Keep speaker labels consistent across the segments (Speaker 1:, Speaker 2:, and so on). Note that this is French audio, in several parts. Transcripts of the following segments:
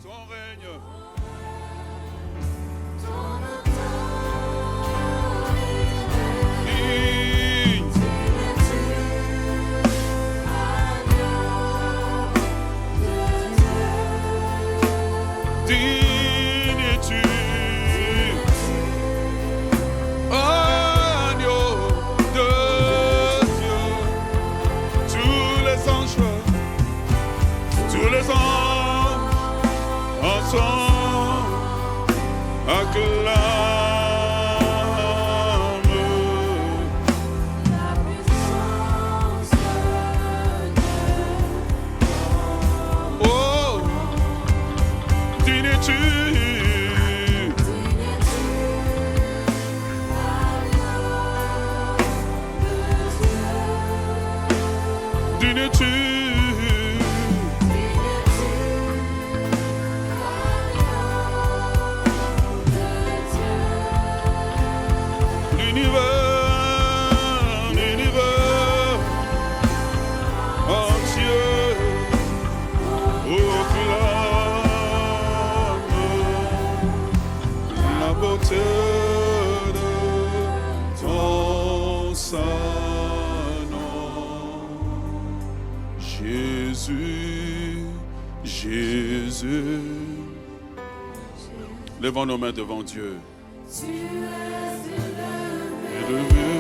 Speaker 1: Ton règne. Levons nos mains devant Dieu.
Speaker 2: Tu es
Speaker 1: Élevé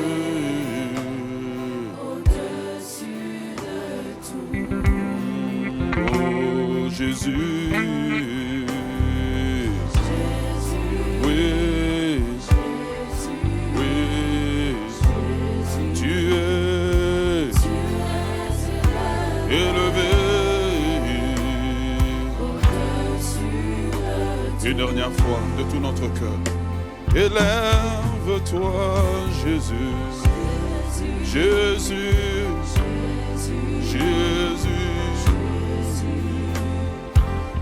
Speaker 2: au-dessus de tout.
Speaker 1: Oh Jésus.
Speaker 2: Jésus,
Speaker 1: Oui,
Speaker 2: Jésus,
Speaker 1: oui.
Speaker 2: Jésus,
Speaker 1: Tu es élevé.
Speaker 2: au-dessus de tout.
Speaker 1: Une dernière fois, de tout notre cœur. Élève-toi, Jésus. Jésus. Jésus.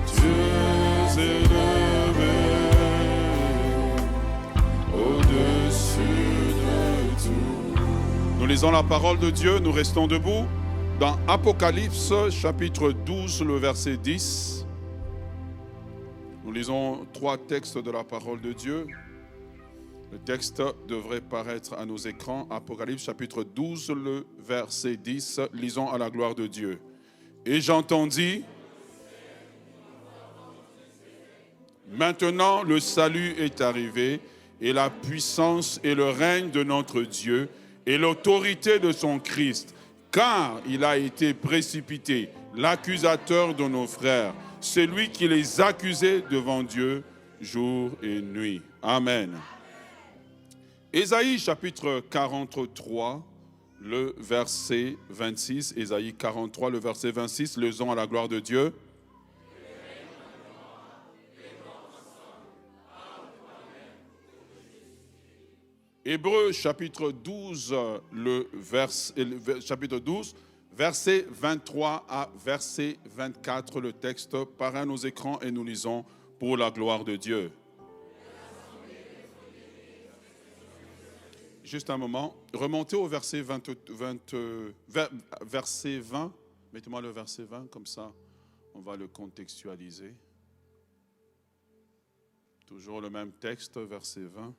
Speaker 1: Tu es élevé au-dessus de tout. Nous lisons la parole de Dieu, nous restons debout dans Apocalypse chapitre 12, le verset 10. Nous lisons 3 textes de la parole de Dieu. Le texte devrait paraître à nos écrans. Apocalypse chapitre 12, le verset 10. Lisons à la gloire de Dieu. Et j'entendis, maintenant le salut est arrivé, et la puissance et le règne de notre Dieu, et l'autorité de son Christ, car il a été précipité, l'accusateur de nos frères, celui qui les accusait devant Dieu jour et nuit. Amen. Ésaïe chapitre 43, le verset 26. Ésaïe 43, le verset 26. Lisons à la gloire de Dieu. Hébreux chapitre 12, chapitre 12, verset 23 à verset 24. Le texte paraît à nos écrans et nous lisons pour la gloire de Dieu. Juste un moment. Remontez au verset 20. Mettez-moi le verset 20, comme ça, on va le contextualiser. Toujours le même texte, verset 20.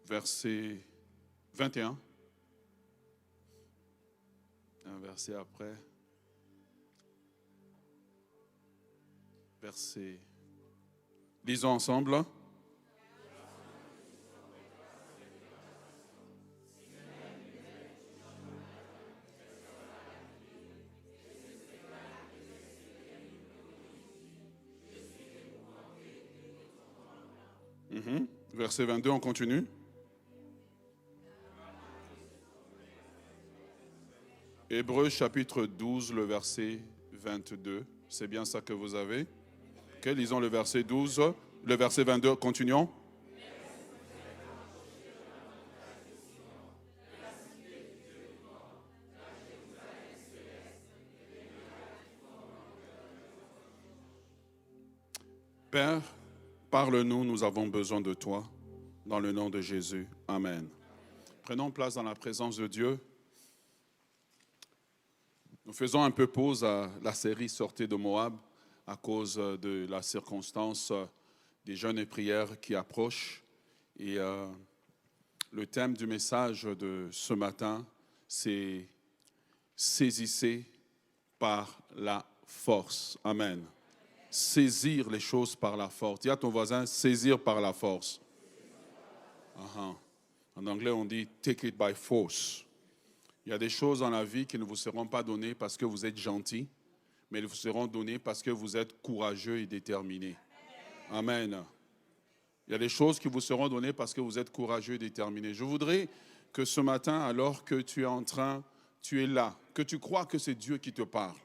Speaker 1: Verset 21. Un verset après. Verset. Lisons ensemble. Verset 22, on continue. Hébreux chapitre 12, le verset 22. C'est bien ça que vous avez? Ok, lisons le verset 12. Le verset 22, continuons. Père, parle-nous, nous avons besoin de toi. Dans le nom de Jésus. Amen. Prenons place dans la présence de Dieu. Nous faisons un peu pause à la série Sortez de Moab à cause de la circonstance des jeûnes et prières qui approchent. Et le thème du message de ce matin, c'est saisissez par la force. Amen. Saisir les choses par la force. Dis à ton voisin, saisir par la force. En anglais, on dit take it by force. Il y a des choses dans la vie qui ne vous seront pas données parce que vous êtes gentil, mais elles vous seront données parce que vous êtes courageux et déterminé. Amen. Il y a des choses qui vous seront données parce que vous êtes courageux et déterminé. Je voudrais que ce matin, alors que tu es là, que tu crois que c'est Dieu qui te parle.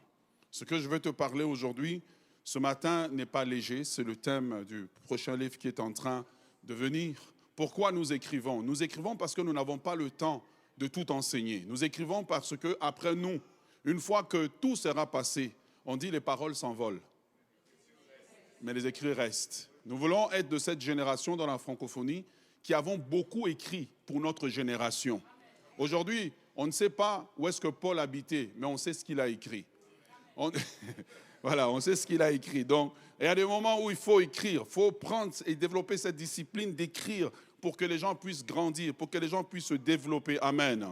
Speaker 1: Ce que je veux te parler aujourd'hui, ce matin n'est pas léger, c'est le thème du prochain livre qui est en train de venir. Pourquoi nous écrivons? Nous écrivons parce que nous n'avons pas le temps de tout enseigner. Nous écrivons parce que après nous, une fois que tout sera passé, on dit les paroles s'envolent, mais les écrits restent. Nous voulons être de cette génération dans la francophonie qui avons beaucoup écrit pour notre génération. Aujourd'hui, on ne sait pas où est-ce que Paul habitait, mais on sait ce qu'il a écrit. Voilà, on sait ce qu'il a écrit. Donc, il y a des moments où il faut écrire, il faut prendre et développer cette discipline d'écrire pour que les gens puissent grandir, pour que les gens puissent se développer. Amen.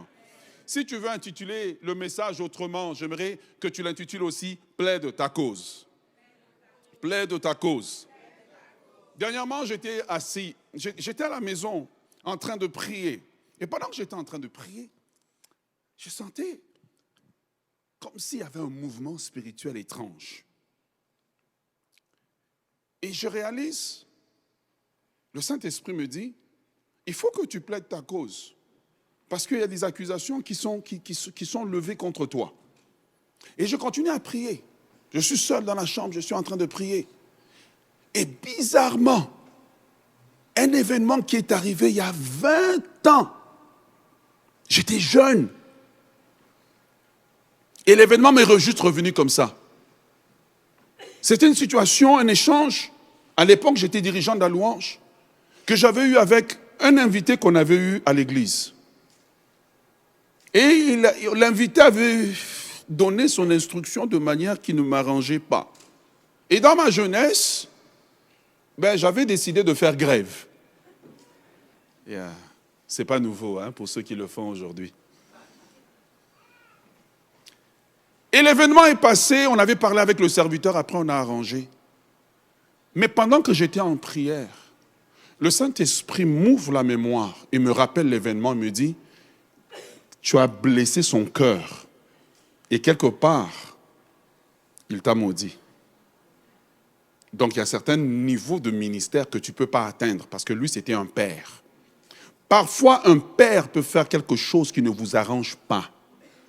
Speaker 1: Si tu veux intituler le message autrement, j'aimerais que tu l'intitules aussi « Plaide ta cause ». Plaide ta cause. Dernièrement, j'étais assis, j'étais à la maison en train de prier. Et pendant que j'étais en train de prier, je sentais comme s'il y avait un mouvement spirituel étrange. Et je réalise, le Saint-Esprit me dit, il faut que tu plaides ta cause. Parce qu'il y a des accusations qui sont levées contre toi. Et je continue à prier. Je suis seul dans la chambre, je suis en train de prier. Et bizarrement, un événement qui est arrivé il y a 20 ans. J'étais jeune. Et l'événement m'est juste revenu comme ça. C'était une situation, un échange. À l'époque, j'étais dirigeant de la louange, que j'avais eu avec un invité qu'on avait eu à l'église. Et l'invité avait donné son instruction de manière qui ne m'arrangeait pas. Et dans ma jeunesse, j'avais décidé de faire grève. Ce n'est pas nouveau pour ceux qui le font aujourd'hui. Et l'événement est passé, on avait parlé avec le serviteur, après on a arrangé. Mais pendant que j'étais en prière, le Saint-Esprit m'ouvre la mémoire et me rappelle l'événement et me dit, tu as blessé son cœur et quelque part, il t'a maudit. Donc il y a certains niveaux de ministère que tu ne peux pas atteindre parce que lui c'était un père. Parfois un père peut faire quelque chose qui ne vous arrange pas.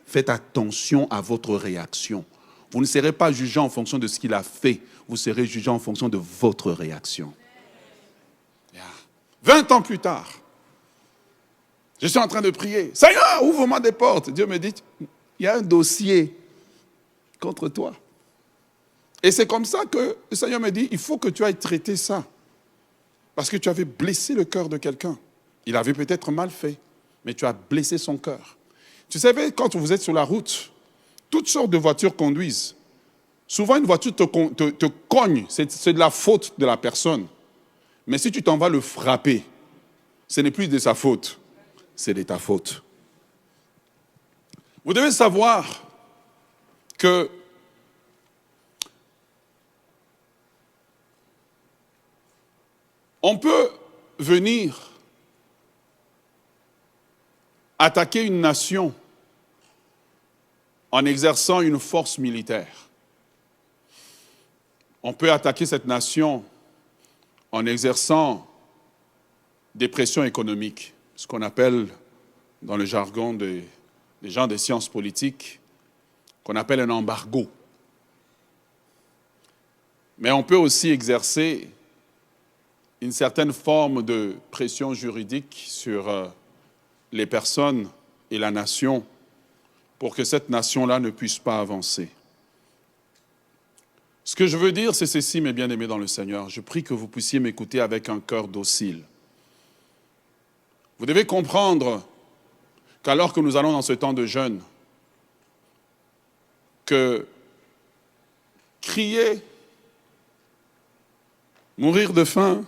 Speaker 1: Faites attention à votre réaction. Vous ne serez pas jugé en fonction de ce qu'il a fait, vous serez jugé en fonction de votre réaction. 20 ans plus tard, je suis en train de prier. Seigneur, ouvre-moi des portes. Dieu me dit, il y a un dossier contre toi. Et c'est comme ça que le Seigneur me dit, il faut que tu ailles traiter ça. Parce que tu avais blessé le cœur de quelqu'un. Il avait peut-être mal fait, mais tu as blessé son cœur. Tu savais, quand vous êtes sur la route, toutes sortes de voitures conduisent. Souvent, une voiture te cogne, c'est de la faute de la personne. Mais si tu t'en vas le frapper, ce n'est plus de sa faute, c'est de ta faute. Vous devez savoir que on peut venir attaquer une nation en exerçant une force militaire. On peut attaquer cette nation en exerçant des pressions économiques, ce qu'on appelle, dans le jargon des gens des sciences politiques, qu'on appelle un embargo. Mais on peut aussi exercer une certaine forme de pression juridique sur les personnes et la nation pour que cette nation-là ne puisse pas avancer. Ce que je veux dire, c'est ceci, mes bien-aimés dans le Seigneur. Je prie que vous puissiez m'écouter avec un cœur docile. Vous devez comprendre qu'alors que nous allons dans ce temps de jeûne, que crier, mourir de faim,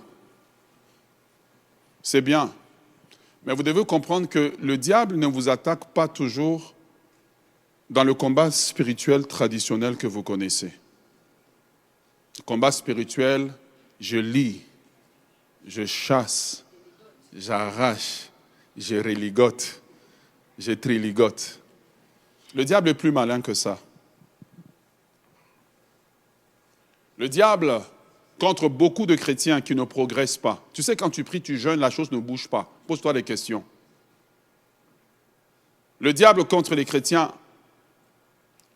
Speaker 1: c'est bien. Mais vous devez comprendre que le diable ne vous attaque pas toujours dans le combat spirituel traditionnel que vous connaissez. Le combat spirituel, je lis, je chasse, j'arrache, je religote, je triligote. Le diable est plus malin que ça. Le diable, contre beaucoup de chrétiens qui ne progressent pas. Tu sais, quand tu pries, tu jeûnes, la chose ne bouge pas. Pose-toi des questions. Le diable contre les chrétiens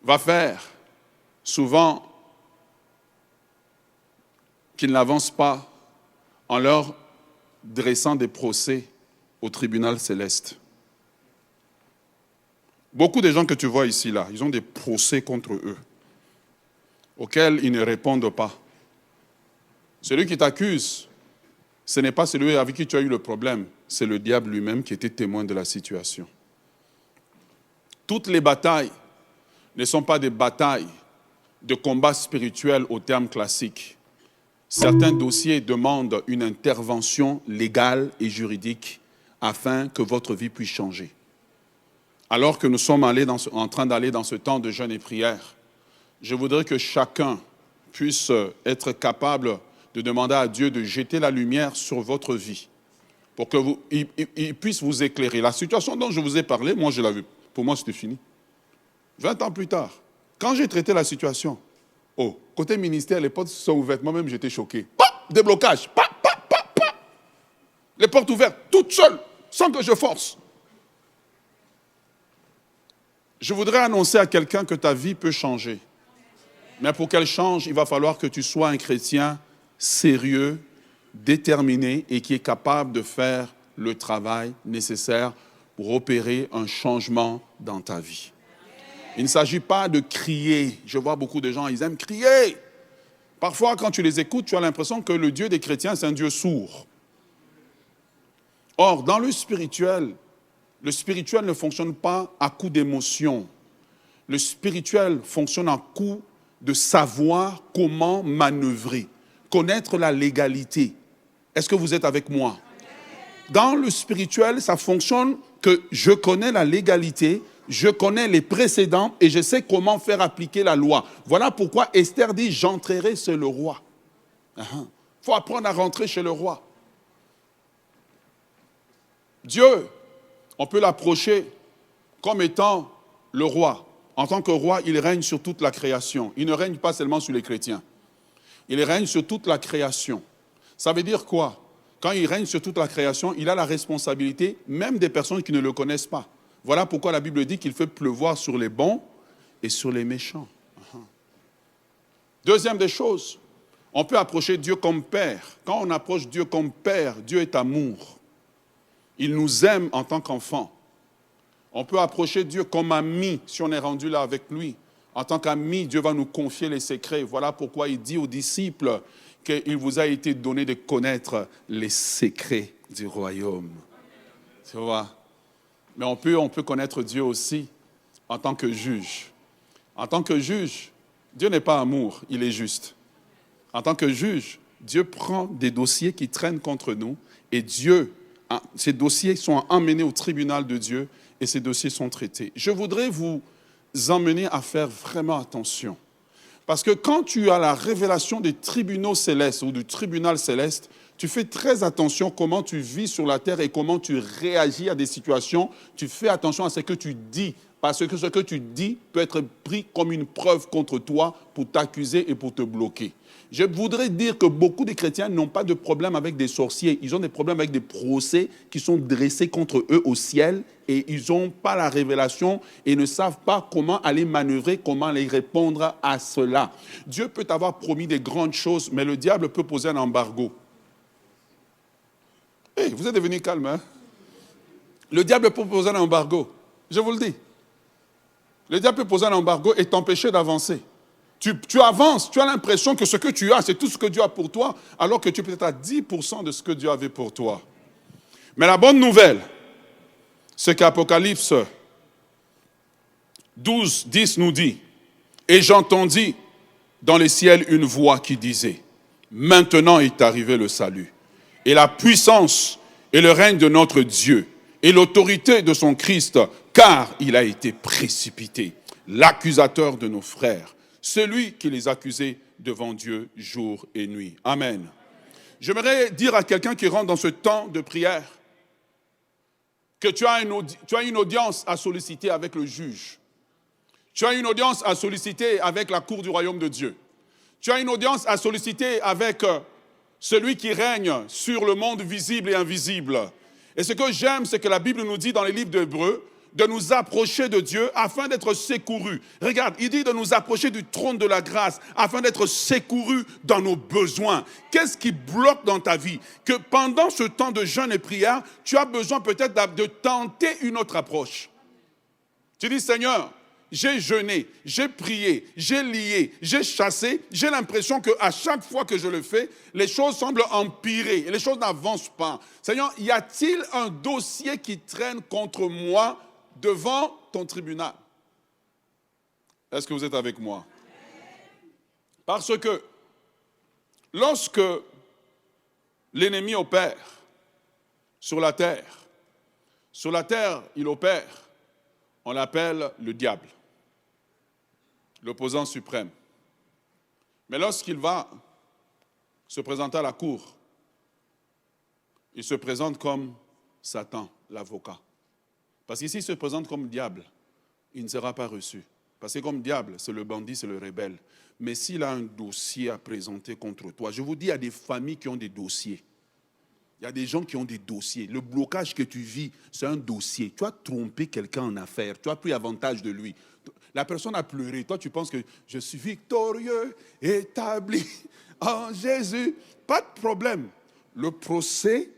Speaker 1: va faire souvent qu'ils n'avancent pas en leur dressant des procès au tribunal céleste. Beaucoup de gens que tu vois ici, là, ils ont des procès contre eux, auxquels ils ne répondent pas. Celui qui t'accuse, ce n'est pas celui avec qui tu as eu le problème, c'est le diable lui-même qui était témoin de la situation. Toutes les batailles ne sont pas des batailles de combat spirituel au terme classique. Certains dossiers demandent une intervention légale et juridique afin que votre vie puisse changer. Alors que nous sommes en train d'aller dans ce temps de jeûne et prière, je voudrais que chacun puisse être capable de demander à Dieu de jeter la lumière sur votre vie pour qu'il puisse vous éclairer. La situation dont je vous ai parlé, moi je l'avais, pour moi c'était fini. 20 ans plus tard, quand j'ai traité la situation, côté ministère, les portes sont ouvertes, moi-même j'étais choqué. Déblocage, les portes ouvertes, toutes seules, sans que je force. Je voudrais annoncer à quelqu'un que ta vie peut changer. Mais pour qu'elle change, il va falloir que tu sois un chrétien sérieux, déterminé et qui est capable de faire le travail nécessaire pour opérer un changement dans ta vie. Il ne s'agit pas de crier. Je vois beaucoup de gens, ils aiment crier. Parfois, quand tu les écoutes, tu as l'impression que le Dieu des chrétiens, c'est un Dieu sourd. Or, dans le spirituel ne fonctionne pas à coup d'émotion. Le spirituel fonctionne à coup de savoir comment manœuvrer, connaître la légalité. Est-ce que vous êtes avec moi? Dans le spirituel, ça fonctionne que je connais la légalité, je connais les précédents et je sais comment faire appliquer la loi. Voilà pourquoi Esther dit « j'entrerai chez le roi ». Il faut apprendre à rentrer chez le roi. Dieu, on peut l'approcher comme étant le roi. En tant que roi, il règne sur toute la création. Il ne règne pas seulement sur les chrétiens. Il règne sur toute la création. Ça veut dire quoi? Quand il règne sur toute la création, il a la responsabilité même des personnes qui ne le connaissent pas. Voilà pourquoi la Bible dit qu'il fait pleuvoir sur les bons et sur les méchants. Deuxième des choses, on peut approcher Dieu comme Père. Quand on approche Dieu comme Père, Dieu est amour. Il nous aime en tant qu'enfants. On peut approcher Dieu comme ami si on est rendu là avec lui. En tant qu'ami, Dieu va nous confier les secrets. Voilà pourquoi il dit aux disciples qu'il vous a été donné de connaître les secrets du royaume. Tu vois? Mais on peut connaître Dieu aussi en tant que juge. En tant que juge, Dieu n'est pas amour, il est juste. En tant que juge, Dieu prend des dossiers qui traînent contre nous et ces dossiers sont emmenés au tribunal de Dieu et ces dossiers sont traités. Je voudrais vous emmener à faire vraiment attention. Parce que quand tu as la révélation des tribunaux célestes ou du tribunal céleste, tu fais très attention comment tu vis sur la terre et comment tu réagis à des situations. Tu fais attention à ce que tu dis, parce que ce que tu dis peut être pris comme une preuve contre toi pour t'accuser et pour te bloquer. Je voudrais dire que beaucoup de chrétiens n'ont pas de problème avec des sorciers. Ils ont des problèmes avec des procès qui sont dressés contre eux au ciel et ils n'ont pas la révélation et ne savent pas comment aller manœuvrer, comment aller répondre à cela. Dieu peut t'avoir promis des grandes choses, mais le diable peut poser un embargo. Hey, vous êtes devenu calme, hein? Le diable peut poser un embargo. Je vous le dis. Le diable peut poser un embargo et t'empêcher d'avancer. Tu avances, tu as l'impression que ce que tu as, c'est tout ce que Dieu a pour toi, alors que tu es peut-être à 10% de ce que Dieu avait pour toi. Mais la bonne nouvelle, c'est qu'Apocalypse 12, 10 nous dit, Et j'entendis dans les ciels une voix qui disait, maintenant est arrivé le salut, et la puissance et le règne de notre Dieu, et l'autorité de son Christ, car il a été précipité, l'accusateur de nos frères, celui qui les accusait devant Dieu jour et nuit. Amen. J'aimerais dire à quelqu'un qui rentre dans ce temps de prière que tu as une audience à solliciter avec le juge. Tu as une audience à solliciter avec la cour du royaume de Dieu. Tu as une audience à solliciter avec celui qui règne sur le monde visible et invisible. Et ce que j'aime, c'est que la Bible nous dit dans les livres d'Hébreux de nous approcher de Dieu afin d'être secourus. Regarde, il dit de nous approcher du trône de la grâce afin d'être secourus dans nos besoins. Qu'est-ce qui bloque dans ta vie? Que pendant ce temps de jeûne et prière, tu as besoin peut-être de tenter une autre approche. Tu dis, Seigneur, j'ai jeûné, j'ai prié, j'ai lié, j'ai chassé. J'ai l'impression qu'à chaque fois que je le fais, les choses semblent empirer, les choses n'avancent pas. Seigneur, y a-t-il un dossier qui traîne contre moi devant ton tribunal? Est-ce que vous êtes avec moi? Parce que lorsque l'ennemi opère sur la terre, il opère, on l'appelle le diable, l'opposant suprême. Mais lorsqu'il va se présenter à la cour, il se présente comme Satan, l'avocat. Parce qu'ici, il se présente comme diable, il ne sera pas reçu. Parce que comme diable, c'est le bandit, c'est le rebelle. Mais s'il a un dossier à présenter contre toi, je vous dis, il y a des familles qui ont des dossiers. Il y a des gens qui ont des dossiers. Le blocage que tu vis, c'est un dossier. Tu as trompé quelqu'un en affaires, tu as pris avantage de lui. La personne a pleuré. Toi, tu penses que je suis victorieux, établi en Jésus. Pas de problème. Le procès,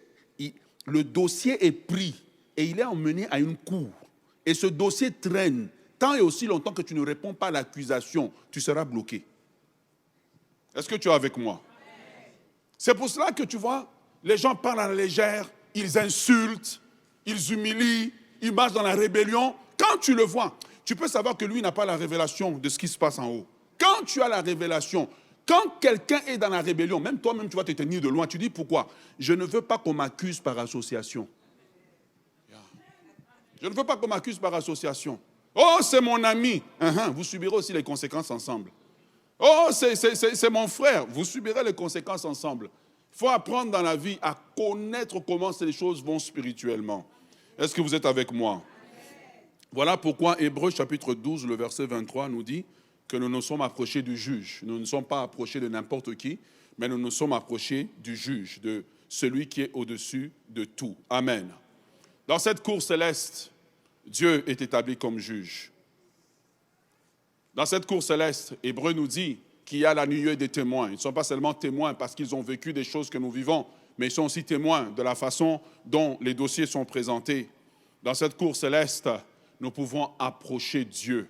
Speaker 1: le dossier est pris et il est emmené à une cour. Et ce dossier traîne. Tant et aussi longtemps que tu ne réponds pas à l'accusation, tu seras bloqué. Est-ce que tu es avec moi? C'est pour cela que tu vois, les gens parlent à la légère, ils insultent, ils humilient, ils marchent dans la rébellion. Quand tu le vois, tu peux savoir que lui n'a pas la révélation de ce qui se passe en haut. Quand tu as la révélation, quand quelqu'un est dans la rébellion, même toi-même tu vas te tenir de loin, tu dis pourquoi? Je ne veux pas qu'on m'accuse par association. Je ne veux pas qu'on m'accuse par association. Oh, c'est mon ami. Vous subirez aussi les conséquences ensemble. Oh, c'est mon frère. Vous subirez les conséquences ensemble. Il faut apprendre dans la vie à connaître comment ces choses vont spirituellement. Est-ce que vous êtes avec moi? Voilà pourquoi Hébreux chapitre 12, le verset 23 nous dit que nous nous sommes approchés du juge. Nous ne sommes pas approchés de n'importe qui, mais nous nous sommes approchés du juge, de celui qui est au-dessus de tout. Amen. Dans cette cour céleste, Dieu est établi comme juge. Dans cette cour céleste, Hébreux nous dit qu'il y a la nuée des témoins. Ils ne sont pas seulement témoins parce qu'ils ont vécu des choses que nous vivons, mais ils sont aussi témoins de la façon dont les dossiers sont présentés. Dans cette cour céleste, nous pouvons approcher Dieu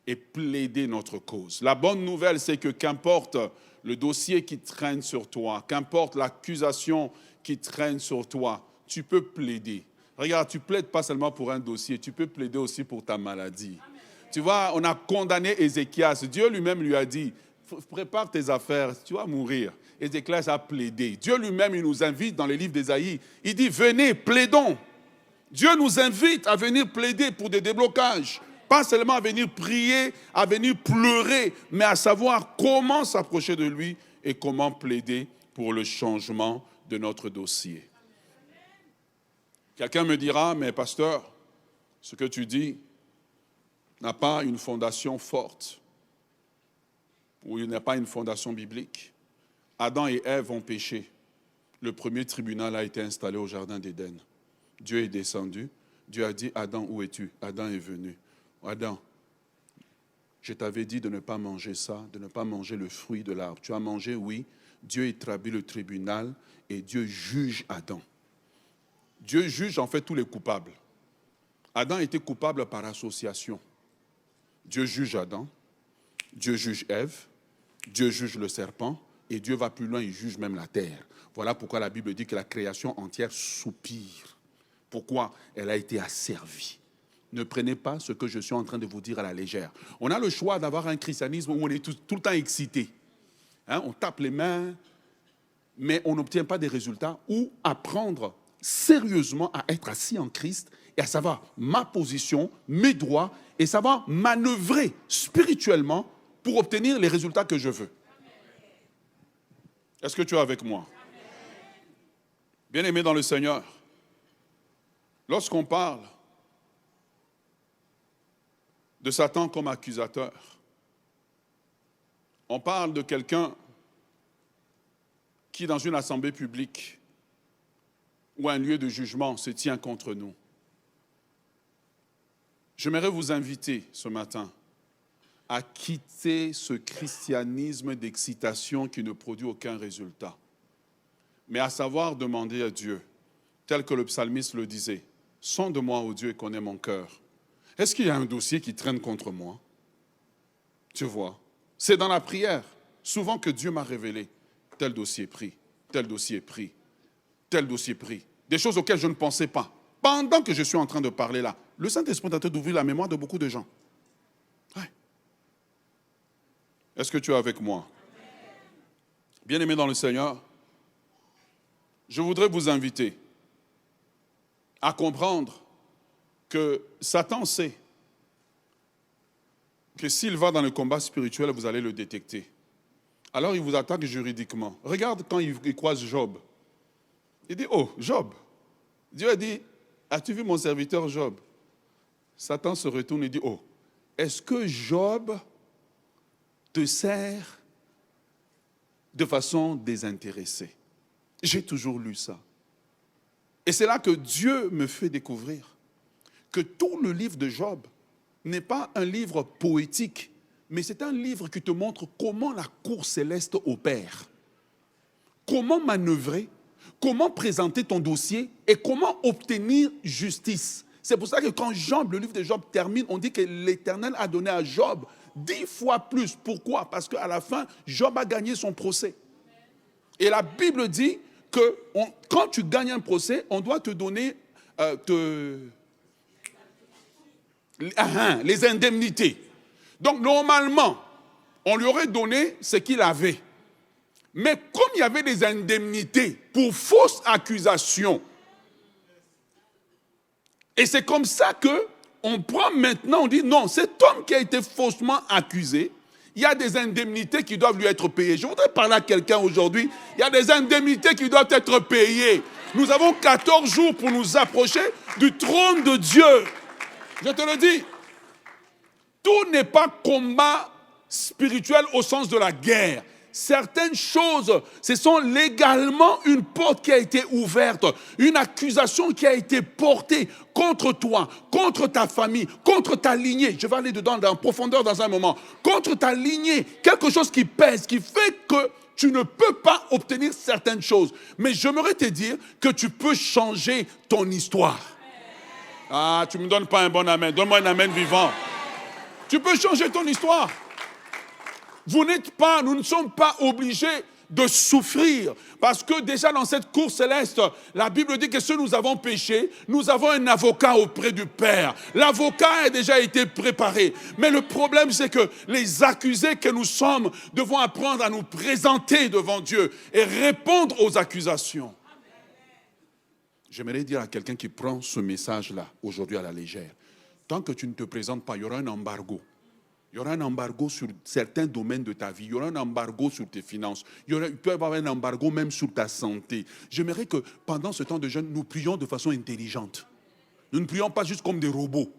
Speaker 1: et plaider notre cause. La bonne nouvelle, c'est que qu'importe le dossier qui traîne sur toi, qu'importe l'accusation qui traîne sur toi, tu peux plaider. Regarde, tu plaides pas seulement pour un dossier, tu peux plaider aussi pour ta maladie. Tu vois, on a condamné Ézéchias. Dieu lui-même lui a dit, prépare tes affaires, tu vas mourir. Ézéchias a plaidé. Dieu lui-même, il nous invite dans les livres d'Ésaïe. Il dit, venez, plaidons. Dieu nous invite à venir plaider pour des déblocages. Pas seulement à venir prier, à venir pleurer, mais à savoir comment s'approcher de lui et comment plaider pour le changement de notre dossier. Quelqu'un me dira, mais pasteur, ce que tu dis n'a pas une fondation forte, ou il n'y a pas une fondation biblique. Adam et Ève ont péché. Le premier tribunal a été installé au jardin d'Éden. Dieu est descendu. Dieu a dit, Adam, où es-tu? Adam est venu. Adam, je t'avais dit de ne pas manger ça, de ne pas manger le fruit de l'arbre. Tu as mangé, oui. Dieu établit le tribunal et Dieu juge Adam. Dieu juge en fait tous les coupables. Adam était coupable par association. Dieu juge Adam, Dieu juge Ève, Dieu juge le serpent et Dieu va plus loin, il juge même la terre. Voilà pourquoi la Bible dit que la création entière soupire. Pourquoi? Elle a été asservie. Ne prenez pas ce que je suis en train de vous dire à la légère. On a le choix d'avoir un christianisme où on est tout le temps excité. Hein, on tape les mains, mais on n'obtient pas des résultats. Ou apprendre sérieusement à être assis en Christ et à savoir ma position, mes droits, et savoir manœuvrer spirituellement pour obtenir les résultats que je veux. Est-ce que tu es avec moi? Bien-aimé dans le Seigneur, lorsqu'on parle de Satan comme accusateur, on parle de quelqu'un qui, dans une assemblée publique ou un lieu de jugement, se tient contre nous. J'aimerais vous inviter ce matin à quitter ce christianisme d'excitation qui ne produit aucun résultat, mais à savoir demander à Dieu, tel que le psalmiste le disait, « Sonde-moi, ô Dieu, et connais mon cœur. » Est-ce qu'il y a un dossier qui traîne contre moi? Tu vois, c'est dans la prière, souvent que Dieu m'a révélé, tel dossier pris, tel dossier pris, tel dossier pris. Des choses auxquelles je ne pensais pas. Pendant que je suis en train de parler là, le Saint-Esprit est en train d'ouvrir la mémoire de beaucoup de gens. Ouais. Est-ce que tu es avec moi? Bien-aimé dans le Seigneur, je voudrais vous inviter à comprendre que Satan sait que s'il va dans le combat spirituel, vous allez le détecter. Alors il vous attaque juridiquement. Regarde quand il croise Job. Il dit, oh, Job. Dieu a dit, as-tu vu mon serviteur Job? Satan se retourne et dit, oh, est-ce que Job te sert de façon désintéressée? J'ai toujours lu ça. Et c'est là que Dieu me fait découvrir que tout le livre de Job n'est pas un livre poétique, mais c'est un livre qui te montre comment la cour céleste opère, comment manœuvrer, comment présenter ton dossier et comment obtenir justice. C'est pour ça que quand Job, le livre de Job termine, on dit que l'Éternel a donné à Job 10 fois plus. Pourquoi? Parce qu'à la fin, Job a gagné son procès. Et la Bible dit que quand tu gagnes un procès, on doit te donner les indemnités. Donc normalement, on lui aurait donné ce qu'il avait. Mais comme il y avait des indemnités pour fausses accusations, et c'est comme ça qu'on prend maintenant, on dit non, cet homme qui a été faussement accusé, il y a des indemnités qui doivent lui être payées. Je voudrais parler à quelqu'un aujourd'hui, il y a des indemnités qui doivent être payées. Nous avons 14 jours pour nous approcher du trône de Dieu. Je te le dis, tout n'est pas combat spirituel au sens de la guerre. Certaines choses, ce sont légalement une porte qui a été ouverte, une accusation qui a été portée contre toi, contre ta famille, contre ta lignée. Je vais aller dedans en profondeur dans un moment. Contre ta lignée, quelque chose qui pèse, qui fait que tu ne peux pas obtenir certaines choses. Mais j'aimerais te dire que tu peux changer ton histoire. Ah, tu ne me donnes pas un bon amen. Donne-moi un amen vivant. Tu peux changer ton histoire. Nous ne sommes pas obligés de souffrir. Parce que déjà dans cette cour céleste, la Bible dit que si nous avons péché, nous avons un avocat auprès du Père. L'avocat a déjà été préparé. Mais le problème, c'est que les accusés que nous sommes devons apprendre à nous présenter devant Dieu et répondre aux accusations. J'aimerais dire à quelqu'un qui prend ce message-là aujourd'hui à la légère, tant que tu ne te présentes pas, il y aura un embargo. Il y aura un embargo sur certains domaines de ta vie. Il y aura un embargo sur tes finances. Il peut y avoir un embargo même sur ta santé. J'aimerais que pendant ce temps de jeûne, nous prions de façon intelligente. Nous ne prions pas juste comme des robots.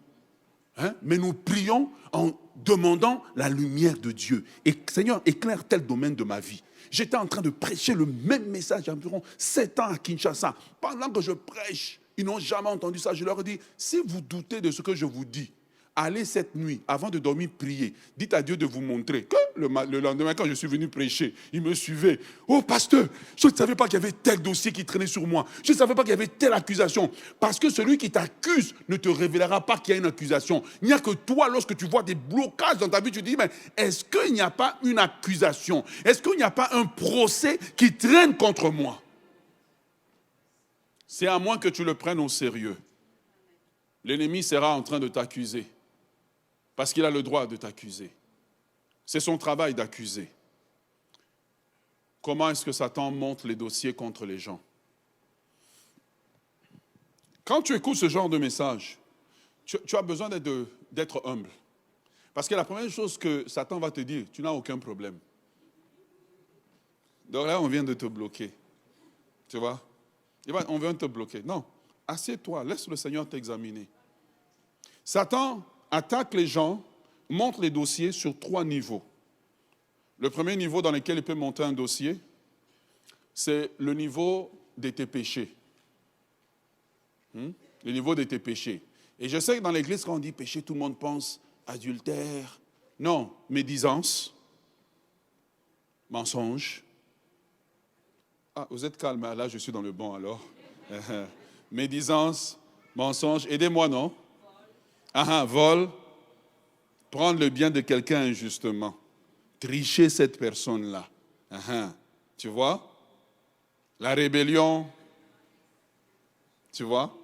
Speaker 1: Mais nous prions en demandant la lumière de Dieu. Et Seigneur, éclaire tel domaine de ma vie. J'étais en train de prêcher le même message il y a environ 7 ans à Kinshasa. Pendant que je prêche, ils n'ont jamais entendu ça. Je leur ai dit, si vous doutez de ce que je vous dis, allez cette nuit, avant de dormir, prier. Dites à Dieu de vous montrer. Que le lendemain, quand je suis venu prêcher, il me suivait. Oh, pasteur, je ne savais pas qu'il y avait tel dossier qui traînait sur moi. Je ne savais pas qu'il y avait telle accusation. Parce que celui qui t'accuse ne te révélera pas qu'il y a une accusation. Il n'y a que toi, lorsque tu vois des blocages dans ta vie, tu te dis, mais est-ce qu'il n'y a pas une accusation? Est-ce qu'il n'y a pas un procès qui traîne contre moi? C'est à moins que tu le prennes au sérieux. l'ennemi sera en train de t'accuser. Parce qu'il a le droit de t'accuser. C'est son travail d'accuser. Comment est-ce que Satan monte les dossiers contre les gens? Quand tu écoutes ce genre de message, tu as besoin d'être humble. Parce que la première chose que Satan va te dire, tu n'as aucun problème. Donc là, on vient de te bloquer. Tu vois? On vient de te bloquer. Non, assieds-toi, laisse le Seigneur t'examiner. Satan attaque les gens, monte les dossiers sur 3 niveaux. Le premier niveau dans lequel il peut monter un dossier, c'est le niveau de tes péchés. Le niveau de tes péchés. Et je sais que dans l'église, quand on dit péché, tout le monde pense adultère. Non, médisance, mensonge. Ah, vous êtes calme, là je suis dans le bon alors. Médisance, mensonge, aidez-moi, non? Vol, prendre le bien de quelqu'un injustement, tricher cette personne-là. Tu vois? La rébellion, tu vois?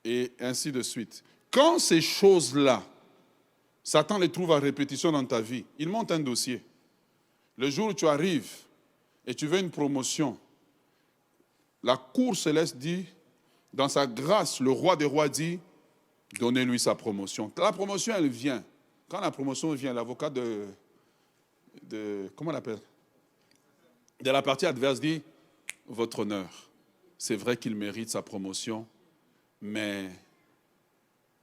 Speaker 1: Et ainsi de suite. Quand ces choses-là, Satan les trouve à répétition dans ta vie, il monte un dossier. Le jour où tu arrives et tu veux une promotion, la cour céleste dit, dans sa grâce, le roi des rois dit, donnez-lui sa promotion. La promotion, elle vient. Quand la promotion vient, l'avocat comment on l'appelle? De la partie adverse dit, votre honneur, c'est vrai qu'il mérite sa promotion, mais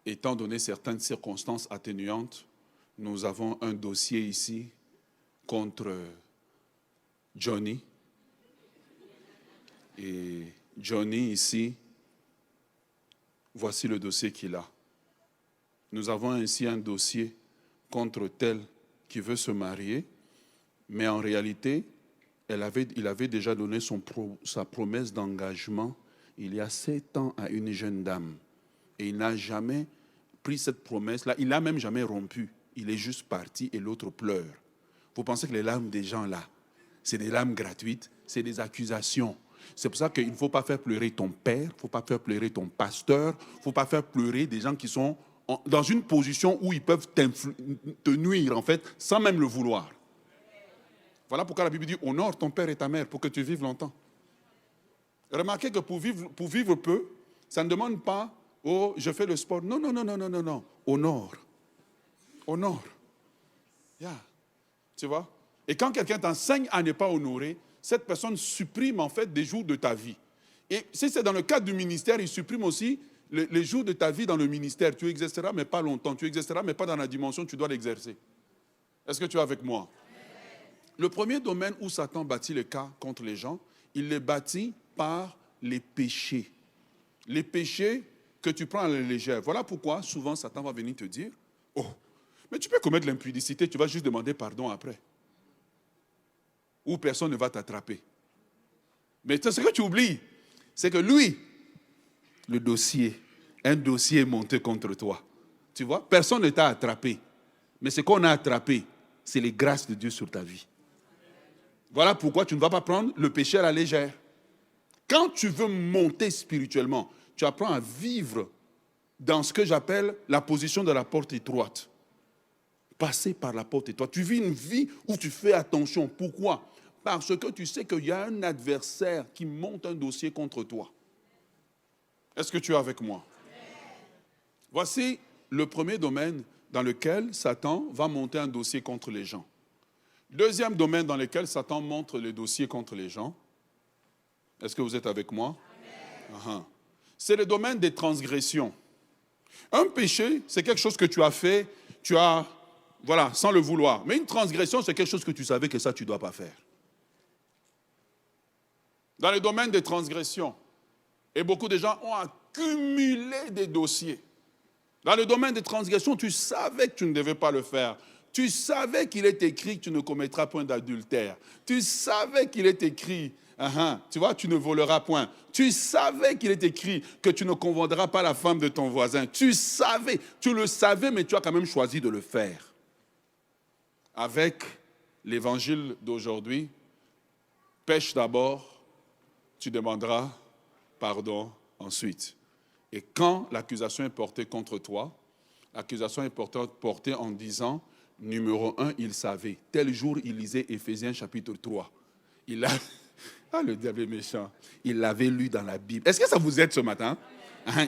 Speaker 1: étant donné certaines circonstances atténuantes, nous avons un dossier ici contre Johnny. Et Johnny ici, voici le dossier qu'il a. Nous avons ainsi un dossier contre tel qui veut se marier, mais en réalité, il avait déjà donné sa promesse d'engagement il y a 7 ans à une jeune dame. Et il n'a jamais pris cette promesse-là, il n'a même jamais rompu. Il est juste parti et l'autre pleure. Vous pensez que les larmes des gens là, c'est des larmes gratuites, c'est des accusations. C'est pour ça qu'il ne faut pas faire pleurer ton père, il ne faut pas faire pleurer ton pasteur, il ne faut pas faire pleurer des gens qui sont dans une position où ils peuvent te nuire en fait, sans même le vouloir. Voilà pourquoi la Bible dit, honore ton père et ta mère pour que tu vives longtemps. Remarquez que pour vivre peu, ça ne demande pas, oh, je fais le sport. Non. Honore. Yeah. Tu vois? Et quand quelqu'un t'enseigne à ne pas honorer, cette personne supprime en fait des jours de ta vie. Et si c'est dans le cadre du ministère, il supprime aussi les jours de ta vie dans le ministère. Tu exerceras, mais pas longtemps. Tu exerceras, mais pas dans la dimension où tu dois l'exercer. Est-ce que tu es avec moi? Le premier domaine où Satan bâtit les cas contre les gens, il les bâtit par les péchés. Les péchés que tu prends à la légère. Voilà pourquoi souvent Satan va venir te dire, oh, mais tu peux commettre l'impudicité, tu vas juste demander pardon après. Ou personne ne va t'attraper. Mais ce que tu oublies, c'est que lui, un dossier est monté contre toi. Tu vois, personne ne t'a attrapé. Mais ce qu'on a attrapé, c'est les grâces de Dieu sur ta vie. Voilà pourquoi tu ne vas pas prendre le péché à la légère. Quand tu veux monter spirituellement, tu apprends à vivre dans ce que j'appelle la position de la porte étroite. Passer par la porte étroite. Tu vis une vie où tu fais attention. Pourquoi? Parce que tu sais qu'il y a un adversaire qui monte un dossier contre toi. Est-ce que tu es avec moi? Voici le premier domaine dans lequel Satan va monter un dossier contre les gens. Deuxième domaine dans lequel Satan monte le dossier contre les gens. Est-ce que vous êtes avec moi? C'est le domaine des transgressions. Un péché, c'est quelque chose que tu as fait, voilà, sans le vouloir. Mais une transgression, c'est quelque chose que tu savais que ça, tu ne dois pas faire. Dans le domaine des transgressions, et beaucoup de gens ont accumulé des dossiers. Dans le domaine des transgressions, tu savais que tu ne devais pas le faire. Tu savais qu'il est écrit que tu ne commettras point d'adultère. Tu savais qu'il est écrit, tu vois, tu ne voleras point. Tu savais qu'il est écrit que tu ne convoiteras pas la femme de ton voisin. Tu le savais, mais tu as quand même choisi de le faire. Avec l'évangile d'aujourd'hui, pêche d'abord, tu demanderas pardon ensuite. Et quand l'accusation est portée contre toi, l'accusation est portée en disant, numéro 1, il savait. Tel jour, il lisait Éphésiens chapitre 3. Il a... Ah, le diable est méchant. Il l'avait lu dans la Bible. Est-ce que ça vous aide ce matin?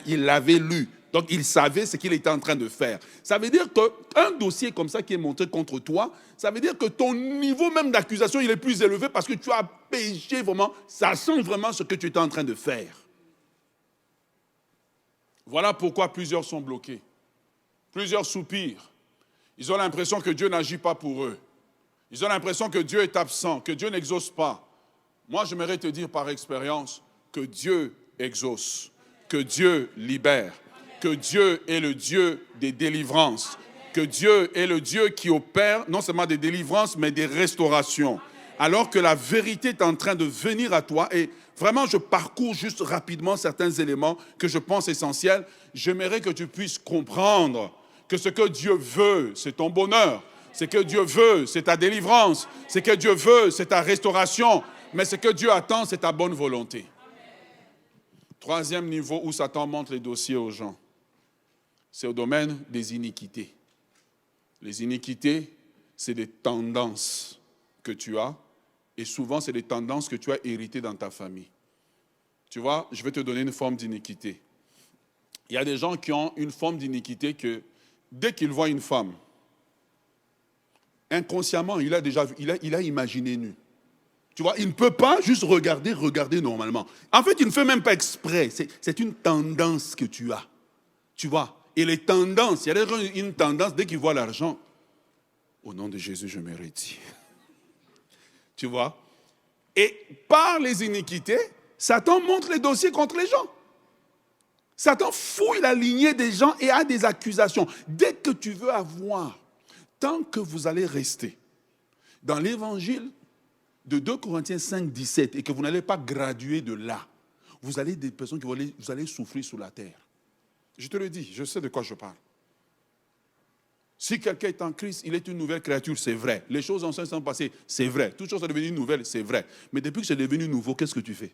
Speaker 1: Il l'avait lu. Donc, il savait ce qu'il était en train de faire. Ça veut dire qu'un dossier comme ça qui est montré contre toi, ça veut dire que ton niveau même d'accusation, il est plus élevé parce que tu as péché vraiment. Ça sent vraiment ce que tu étais en train de faire. Voilà pourquoi plusieurs sont bloqués. Plusieurs soupirent. Ils ont l'impression que Dieu n'agit pas pour eux. Ils ont l'impression que Dieu est absent, que Dieu n'exauce pas. Moi, j'aimerais te dire par expérience que Dieu exauce, que Dieu libère, que Dieu est le Dieu des délivrances, que Dieu est le Dieu qui opère non seulement des délivrances, mais des restaurations. Alors que la vérité est en train de venir à toi, et vraiment je parcours juste rapidement certains éléments que je pense essentiels, j'aimerais que tu puisses comprendre que ce que Dieu veut, c'est ton bonheur. Ce que Dieu veut, c'est ta délivrance. Ce que Dieu veut, c'est ta restauration. Mais ce que Dieu attend, c'est ta bonne volonté. Troisième niveau où Satan montre les dossiers aux gens, c'est au domaine des iniquités. Les iniquités, c'est des tendances que tu as, et souvent, c'est des tendances que tu as héritées dans ta famille. Tu vois, je vais te donner une forme d'iniquité. Il y a des gens qui ont une forme d'iniquité que, dès qu'ils voient une femme, inconsciemment, il a imaginé nu. Tu vois, il ne peut pas juste regarder normalement. En fait, il ne fait même pas exprès. C'est une tendance que tu as. Tu vois, et les tendances, il y a des gens qui ont une tendance, dès qu'ils voient l'argent, au nom de Jésus, je me retire. Tu vois, et par les iniquités, Satan montre les dossiers contre les gens. Satan fouille la lignée des gens et a des accusations. Dès que tu veux avoir, tant que vous allez rester dans l'évangile de 2 Corinthiens 5, 17 et que vous n'allez pas graduer de là, vous allez des personnes qui vous allez souffrir sous la terre. Je te le dis, je sais de quoi je parle. Si quelqu'un est en Christ, il est une nouvelle créature, c'est vrai. Les choses anciennes sont passées, c'est vrai. Toute chose est devenue nouvelle, c'est vrai. Mais depuis que c'est devenu nouveau, qu'est-ce que tu fais?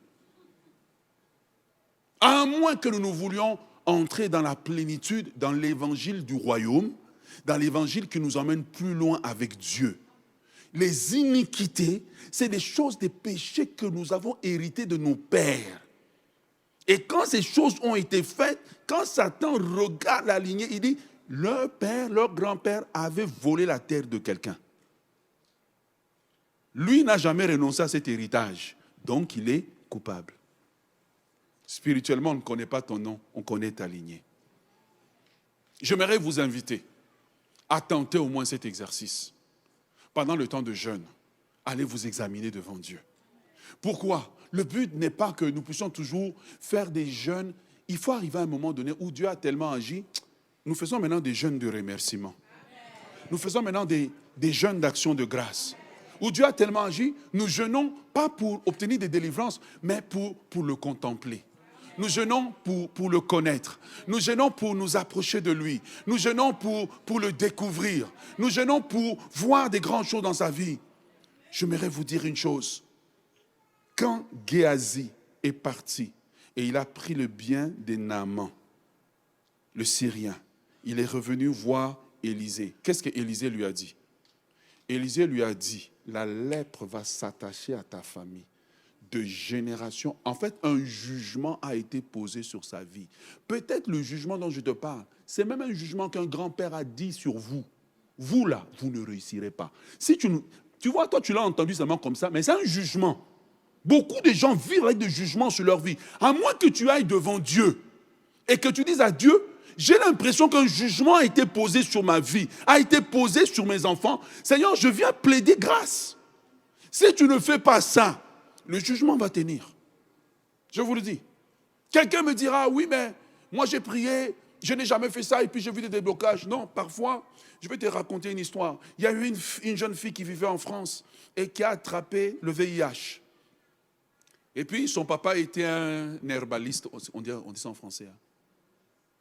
Speaker 1: À moins que nous voulions entrer dans la plénitude, dans l'évangile du royaume, dans l'évangile qui nous emmène plus loin avec Dieu. Les iniquités, c'est des choses, des péchés que nous avons hérités de nos pères. Et quand ces choses ont été faites, quand Satan regarde la lignée, il dit, leur père, leur grand-père avait volé la terre de quelqu'un. Lui n'a jamais renoncé à cet héritage, donc il est coupable. Spirituellement, on ne connaît pas ton nom, on connaît ta lignée. J'aimerais vous inviter à tenter au moins cet exercice. Pendant le temps de jeûne, allez vous examiner devant Dieu. Pourquoi? Le but n'est pas que nous puissions toujours faire des jeûnes. Il faut arriver à un moment donné où Dieu a tellement agi. Nous faisons maintenant des jeûnes de remerciement. Nous faisons maintenant des jeûnes d'action de grâce. Où Dieu a tellement agi, nous jeûnons pas pour obtenir des délivrances, mais pour le contempler. Nous jeûnons pour le connaître. Nous jeûnons pour nous approcher de lui. Nous jeûnons pour le découvrir. Nous jeûnons pour voir des grandes choses dans sa vie. J'aimerais vous dire une chose. Quand Géasi est parti et il a pris le bien des Naaman, le Syrien, il est revenu voir Élisée. Qu'est-ce que Élisée lui a dit? Élisée lui a dit, la lèpre va s'attacher à ta famille de génération. En fait, un jugement a été posé sur sa vie. Peut-être le jugement dont je te parle, c'est même un jugement qu'un grand-père a dit sur vous. Vous là, vous ne réussirez pas. Si tu vois, toi tu l'as entendu seulement comme ça, mais c'est un jugement. Beaucoup de gens vivent avec des jugements sur leur vie. À moins que tu ailles devant Dieu et que tu dises à Dieu, j'ai l'impression qu'un jugement a été posé sur ma vie, a été posé sur mes enfants. Seigneur, je viens plaider grâce. Si tu ne fais pas ça, le jugement va tenir. Je vous le dis. Quelqu'un me dira, oui, mais moi j'ai prié, je n'ai jamais fait ça et puis j'ai vu des déblocages. Non, parfois, je vais te raconter une histoire. Il y a eu une jeune fille qui vivait en France et qui a attrapé le VIH. Et puis, son papa était un herbaliste, on dit ça en français. Hein.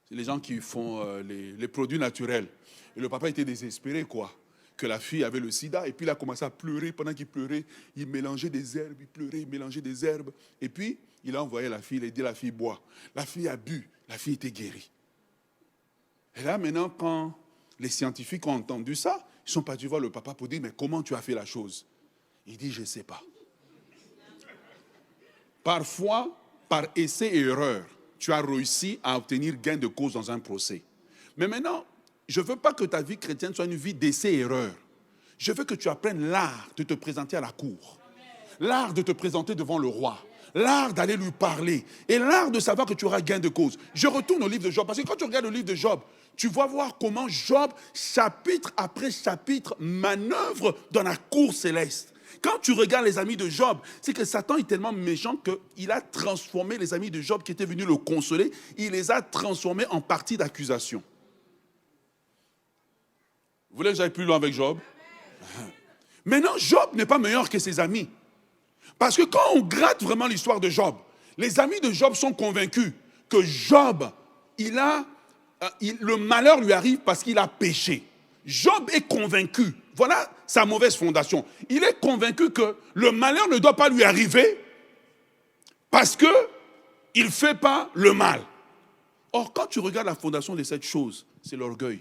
Speaker 1: C'est les gens qui font les produits naturels. Et le papa était désespéré, quoi. Que la fille avait le sida. Et puis, il a commencé à pleurer. Pendant qu'il pleurait, il mélangeait des herbes. Il pleurait, il mélangeait des herbes. Et puis, il a envoyé la fille. Il a dit à la fille, bois. La fille a bu. La fille était guérie. Et là, maintenant, quand les scientifiques ont entendu ça, ils sont partis voir le papa pour dire, mais comment tu as fait la chose? Il dit, je ne sais pas. Parfois, par essai et erreur, tu as réussi à obtenir gain de cause dans un procès. Mais maintenant, je ne veux pas que ta vie chrétienne soit une vie d'essai et erreur. Je veux que tu apprennes l'art de te présenter à la cour. L'art de te présenter devant le roi. L'art d'aller lui parler. Et l'art de savoir que tu auras gain de cause. Je retourne au livre de Job. Parce que quand tu regardes le livre de Job, tu vas voir comment Job, chapitre après chapitre, manœuvre dans la cour céleste. Quand tu regardes les amis de Job, c'est que Satan est tellement méchant qu'il a transformé les amis de Job qui étaient venus le consoler, il les a transformés en partie d'accusation. Vous voulez que j'aille plus loin avec Job? Maintenant, Job n'est pas meilleur que ses amis. Parce que quand on gratte vraiment l'histoire de Job, les amis de Job sont convaincus que Job, le malheur lui arrive parce qu'il a péché. Job est convaincu, voilà sa mauvaise fondation. Il est convaincu que le malheur ne doit pas lui arriver parce qu'il ne fait pas le mal. Or, quand tu regardes la fondation de cette chose, c'est l'orgueil.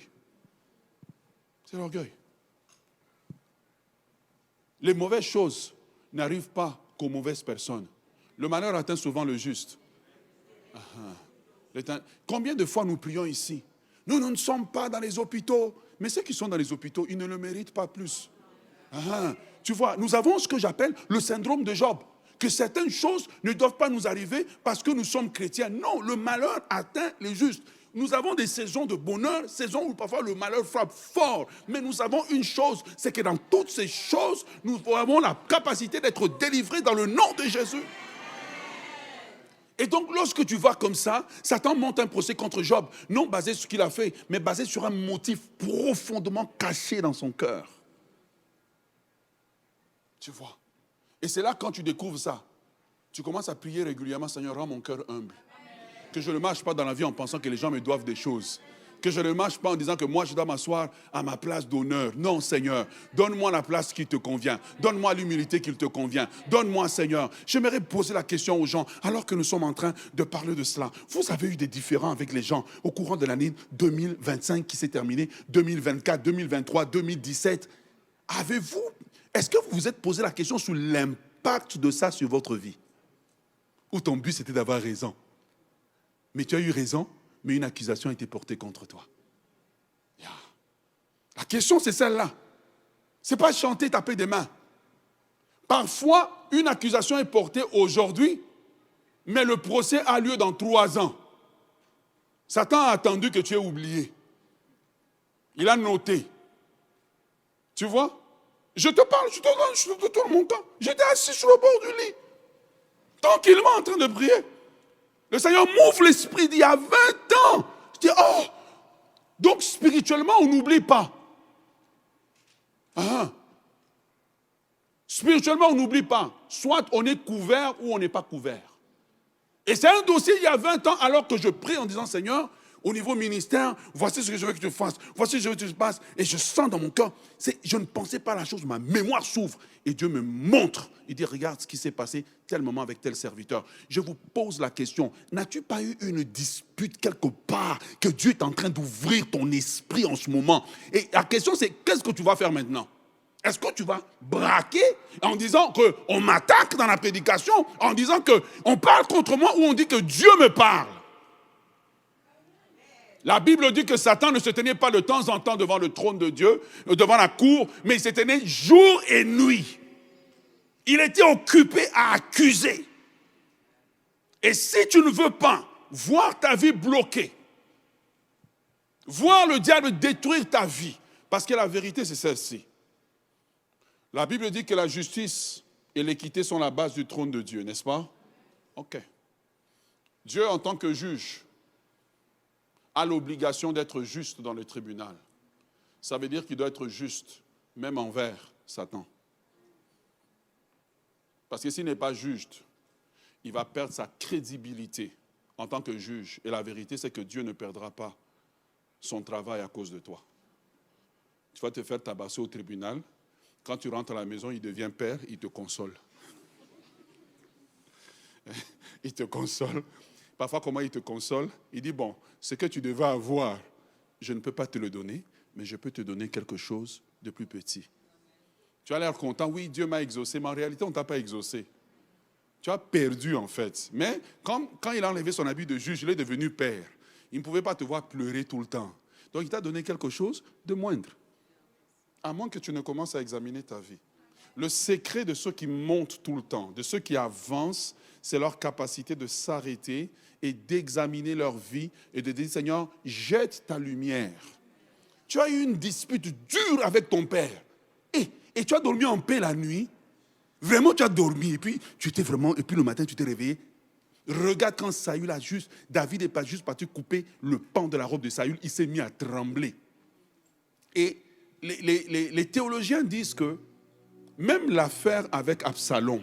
Speaker 1: C'est l'orgueil. Les mauvaises choses n'arrivent pas qu'aux mauvaises personnes. Le malheur atteint souvent le juste. Combien de fois nous prions ici? Nous ne sommes pas dans les hôpitaux. Mais ceux qui sont dans les hôpitaux, ils ne le méritent pas plus. Tu vois, nous avons ce que j'appelle le syndrome de Job. Que certaines choses ne doivent pas nous arriver parce que nous sommes chrétiens. Non, le malheur atteint les justes. Nous avons des saisons de bonheur, saisons où parfois le malheur frappe fort. Mais nous avons une chose, c'est que dans toutes ces choses, nous avons la capacité d'être délivrés dans le nom de Jésus. Et donc, lorsque tu vois comme ça, Satan monte un procès contre Job, non basé sur ce qu'il a fait, mais basé sur un motif profondément caché dans son cœur. Tu vois? Et c'est là, quand tu découvres ça, tu commences à prier régulièrement, Seigneur, rends mon cœur humble. Que je ne marche pas dans la vie en pensant que les gens me doivent des choses. Que je ne marche pas en disant que moi, je dois m'asseoir à ma place d'honneur. Non, Seigneur, donne-moi la place qui te convient. Donne-moi l'humilité qui te convient. Donne-moi, Seigneur. J'aimerais poser la question aux gens, alors que nous sommes en train de parler de cela. Vous avez eu des différends avec les gens au courant de l'année 2025 qui s'est terminée, 2024, 2023, 2017. Est-ce que vous vous êtes posé la question sur l'impact de ça sur votre vie? Ou ton but, c'était d'avoir raison? Mais tu as eu raison, mais une accusation a été portée contre toi. La question, c'est celle-là. Ce n'est pas chanter, taper des mains. Parfois, une accusation est portée aujourd'hui, mais le procès a lieu dans 3 ans. Satan a attendu que tu aies oublié. Il a noté. Tu vois? Je te parle, je te donne mon temps. J'étais assis sur le bord du lit, tranquillement en train de prier. Le Seigneur m'ouvre l'esprit il y a 20 ans. Je dis, oh, donc spirituellement, on n'oublie pas. Spirituellement, on n'oublie pas. Soit on est couvert ou on n'est pas couvert. Et c'est un dossier il y a 20 ans, alors que je prie en disant, Seigneur, au niveau ministère, voici ce que je veux que tu fasses, voici ce que je veux que tu fasses. Et je sens dans mon cœur, je ne pensais pas à la chose, ma mémoire s'ouvre. Et Dieu me montre. Il dit, regarde ce qui s'est passé tel moment avec tel serviteur. Je vous pose la question, n'as-tu pas eu une dispute quelque part que Dieu est en train d'ouvrir ton esprit en ce moment? Et la question c'est, qu'est-ce que tu vas faire maintenant? Est-ce que tu vas braquer en disant qu'on m'attaque dans la prédication, en disant qu'on parle contre moi, ou on dit que Dieu me parle? La Bible dit que Satan ne se tenait pas de temps en temps devant le trône de Dieu, devant la cour, mais il se tenait jour et nuit. Il était occupé à accuser. Et si tu ne veux pas voir ta vie bloquée, voir le diable détruire ta vie, parce que la vérité c'est celle-ci. La Bible dit que la justice et l'équité sont la base du trône de Dieu, n'est-ce pas? Ok. Dieu, en tant que juge, a l'obligation d'être juste dans le tribunal. Ça veut dire qu'il doit être juste, même envers Satan. Parce que s'il n'est pas juste, il va perdre sa crédibilité en tant que juge. Et la vérité, c'est que Dieu ne perdra pas son travail à cause de toi. Tu vas te faire tabasser au tribunal. Quand tu rentres à la maison, il devient père, il te console. Il te console. Parfois, comment il te console? Il dit, bon, ce que tu devais avoir, je ne peux pas te le donner, mais je peux te donner quelque chose de plus petit. Tu as l'air content, oui, Dieu m'a exaucé, mais en réalité, on ne t'a pas exaucé. Tu as perdu en fait. Mais quand il a enlevé son habit de juge, il est devenu père. Il ne pouvait pas te voir pleurer tout le temps. Donc il t'a donné quelque chose de moindre. À moins que tu ne commences à examiner ta vie. Le secret de ceux qui montent tout le temps, de ceux qui avancent, c'est leur capacité de s'arrêter et d'examiner leur vie et de dire, Seigneur, jette ta lumière. Tu as eu une dispute dure avec ton père et tu as dormi en paix la nuit. Vraiment, tu as dormi et puis le matin, tu t'es réveillé. Regarde quand Saül David n'est pas juste parti couper le pan de la robe de Saül, il s'est mis à trembler. Et les théologiens disent que même l'affaire avec Absalom,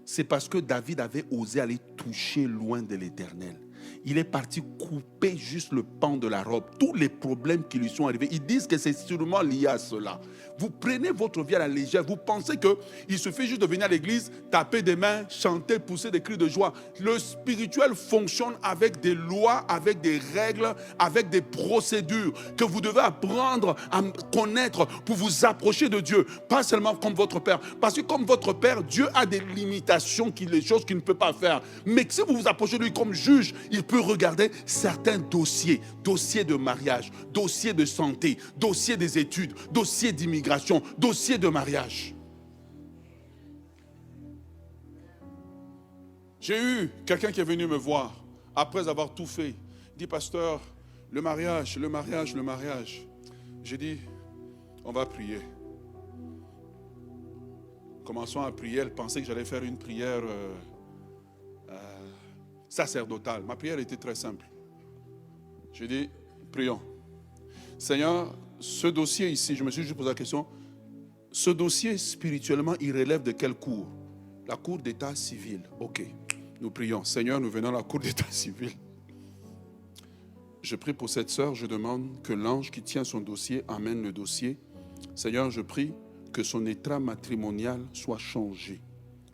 Speaker 1: c'est parce que David avait osé aller toucher loin de l'Éternel. Il est parti couper juste le pan de la robe. Tous les problèmes qui lui sont arrivés, ils disent que c'est sûrement lié à cela. Vous prenez votre vie à la légère. Vous pensez qu'il suffit juste de venir à l'église, taper des mains, chanter, pousser des cris de joie. Le spirituel fonctionne avec des lois, avec des règles, avec des procédures que vous devez apprendre à connaître pour vous approcher de Dieu. Pas seulement comme votre Père. Parce que comme votre Père, Dieu a des limitations, des choses qu'il ne peut pas faire. Mais si vous vous approchez de lui comme juge, il peut regarder certains dossiers de mariage, dossiers de santé, dossiers des études, dossiers d'immigration, dossiers de mariage. J'ai eu quelqu'un qui est venu me voir après avoir tout fait. Il dit, pasteur, le mariage. J'ai dit, on va prier. Commençons à prier. Elle pensait que j'allais faire une prière sacerdotale. Ma prière était très simple. J'ai dit, prions. Seigneur, ce dossier ici, je me suis juste posé la question, ce dossier spirituellement, il relève de quelle cour? La cour d'état civil. Ok, nous prions. Seigneur, nous venons à la cour d'état civil. Je prie pour cette sœur, je demande que l'ange qui tient son dossier amène le dossier. Seigneur, je prie que son état matrimonial soit changé,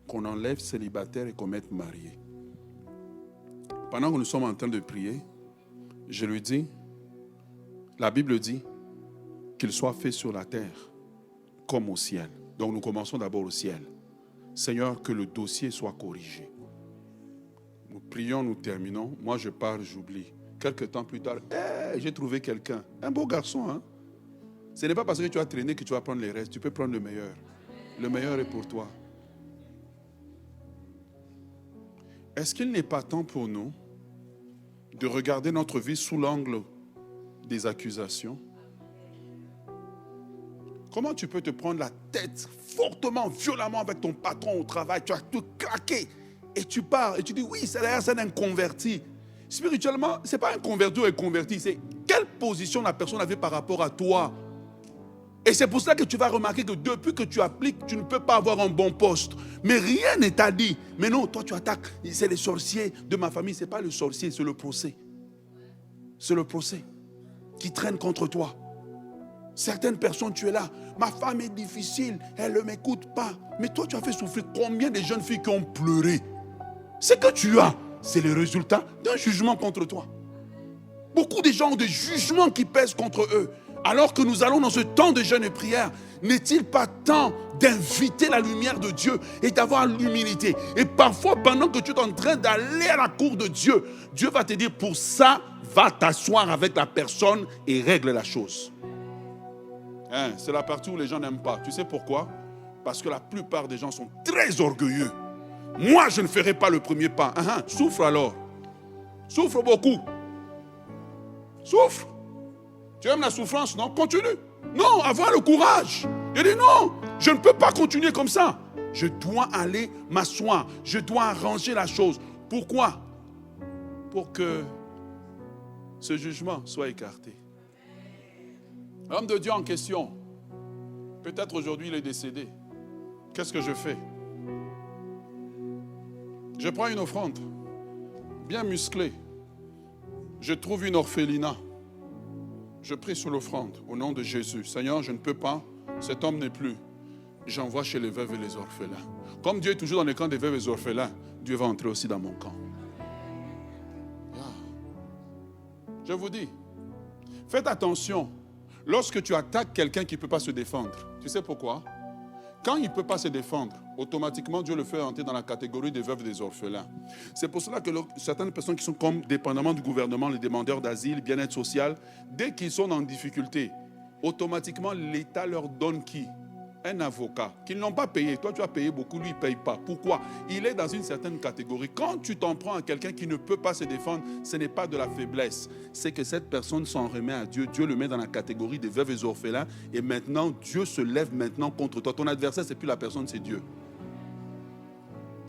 Speaker 1: qu'on enlève célibataire et qu'on mette marié. Pendant que nous sommes en train de prier, je lui dis, la Bible dit qu'il soit fait sur la terre comme au ciel. Donc nous commençons d'abord au ciel. Seigneur, que le dossier soit corrigé. Nous prions, nous terminons. Moi je pars, j'oublie. Quelques temps plus tard, j'ai trouvé quelqu'un. Un beau garçon, hein? Ce n'est pas parce que tu as traîné que tu vas prendre les restes. Tu peux prendre le meilleur. Le meilleur est pour toi. Est-ce qu'il n'est pas temps pour nous de regarder notre vie sous l'angle des accusations? Comment tu peux te prendre la tête fortement, violemment avec ton patron au travail? Tu as tout claqué et tu pars et tu dis oui, c'est un inconverti. Spirituellement, ce n'est pas un converti ou un converti, c'est quelle position la personne avait par rapport à toi. Et c'est pour ça que tu vas remarquer que depuis que tu appliques, tu ne peux pas avoir un bon poste. Mais rien n'est à dit. Mais non, toi tu attaques, c'est les sorciers de ma famille. Ce n'est pas le sorcier, c'est le procès. C'est le procès qui traîne contre toi. Certaines personnes, tu es là. Ma femme est difficile, elle ne m'écoute pas. Mais toi, tu as fait souffrir combien de jeunes filles qui ont pleuré? Ce que tu as, c'est le résultat d'un jugement contre toi. Beaucoup de gens ont des jugements qui pèsent contre eux. Alors que nous allons dans ce temps de jeûne et prière, n'est-il pas temps d'inviter la lumière de Dieu et d'avoir l'humilité? Et parfois, pendant que tu es en train d'aller à la cour de Dieu, Dieu va te dire, pour ça, va t'asseoir avec la personne et règle la chose. C'est la partie où les gens n'aiment pas. Tu sais pourquoi? Parce que la plupart des gens sont très orgueilleux. Moi, je ne ferai pas le premier pas. Souffre alors. Souffre beaucoup. Souffre. Tu aimes la souffrance, non? Continue. Non, avoir le courage. Il dit non, je ne peux pas continuer comme ça. Je dois aller m'asseoir. Je dois arranger la chose. Pourquoi? Pour que ce jugement soit écarté. L'homme de Dieu en question, peut-être aujourd'hui il est décédé. Qu'est-ce que je fais? Je prends une offrande, bien musclée. Je trouve une orphelinat. Je prie sur l'offrande au nom de Jésus. Seigneur, je ne peux pas, cet homme n'est plus. J'envoie chez les veuves et les orphelins. Comme Dieu est toujours dans le camp des veuves et des orphelins, Dieu va entrer aussi dans mon camp. Je vous dis, faites attention. Lorsque tu attaques quelqu'un qui ne peut pas se défendre, tu sais pourquoi? Quand il ne peut pas se défendre, automatiquement Dieu le fait entrer dans la catégorie des veuves et des orphelins. C'est pour cela que certaines personnes qui sont comme dépendamment du gouvernement, les demandeurs d'asile, bien-être social, dès qu'ils sont en difficulté, automatiquement l'État leur donne qui? Un avocat, qu'ils n'ont pas payé. Toi, tu as payé beaucoup, lui, il ne paye pas. Pourquoi? Il est dans une certaine catégorie. Quand tu t'en prends à quelqu'un qui ne peut pas se défendre, ce n'est pas de la faiblesse. C'est que cette personne s'en remet à Dieu. Dieu le met dans la catégorie des veuves et orphelins. Et maintenant, Dieu se lève maintenant contre toi. Ton adversaire, ce n'est plus la personne, c'est Dieu.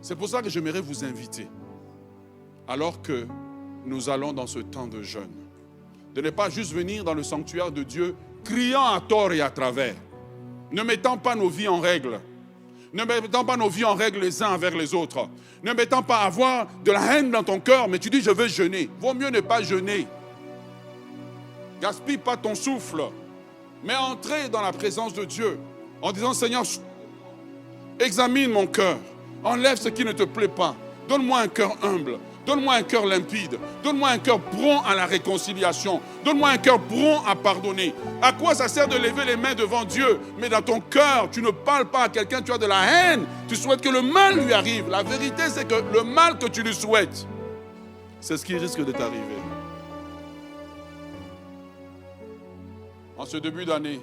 Speaker 1: C'est pour ça que j'aimerais vous inviter, alors que nous allons dans ce temps de jeûne, de ne pas juste venir dans le sanctuaire de Dieu, criant à tort et à travers. Ne mettant pas nos vies en règle. Ne mettant pas nos vies en règle les uns avec les autres. Ne mettant pas avoir de la haine dans ton cœur, mais tu dis je veux jeûner. Vaut mieux ne pas jeûner. Gaspille pas ton souffle, mais entrer dans la présence de Dieu en disant Seigneur, examine mon cœur. Enlève ce qui ne te plaît pas. Donne-moi un cœur humble. Donne-moi un cœur limpide. Donne-moi un cœur prompt à la réconciliation. Donne-moi un cœur prompt à pardonner. À quoi ça sert de lever les mains devant Dieu? Mais dans ton cœur, tu ne parles pas à quelqu'un, tu as de la haine. Tu souhaites que le mal lui arrive. La vérité, c'est que le mal que tu lui souhaites, c'est ce qui risque de t'arriver. En ce début d'année,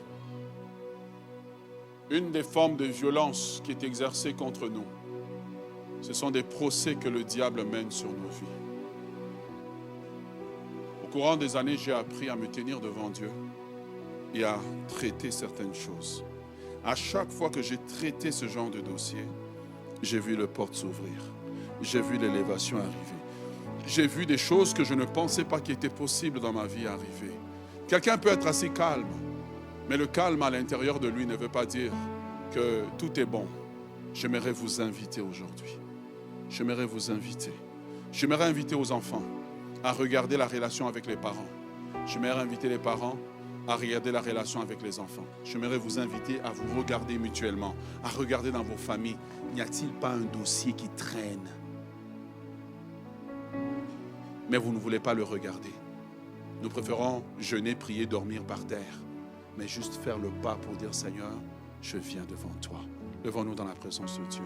Speaker 1: une des formes de violence qui est exercée contre nous, ce sont des procès que le diable mène sur nos vies. Au courant des années, j'ai appris à me tenir devant Dieu et à traiter certaines choses. À chaque fois que j'ai traité ce genre de dossier, j'ai vu les portes s'ouvrir. J'ai vu l'élévation arriver. J'ai vu des choses que je ne pensais pas qu'il était possible dans ma vie arriver. Quelqu'un peut être assez calme, mais le calme à l'intérieur de lui ne veut pas dire que tout est bon. J'aimerais vous inviter aujourd'hui. J'aimerais vous inviter. J'aimerais inviter aux enfants à regarder la relation avec les parents. J'aimerais inviter les parents à regarder la relation avec les enfants. J'aimerais vous inviter à vous regarder mutuellement, à regarder dans vos familles. N'y a-t-il pas un dossier qui traîne? Mais vous ne voulez pas le regarder. Nous préférons jeûner, prier, dormir par terre, mais juste faire le pas pour dire Seigneur, je viens devant toi. Levons-nous dans la présence de Dieu.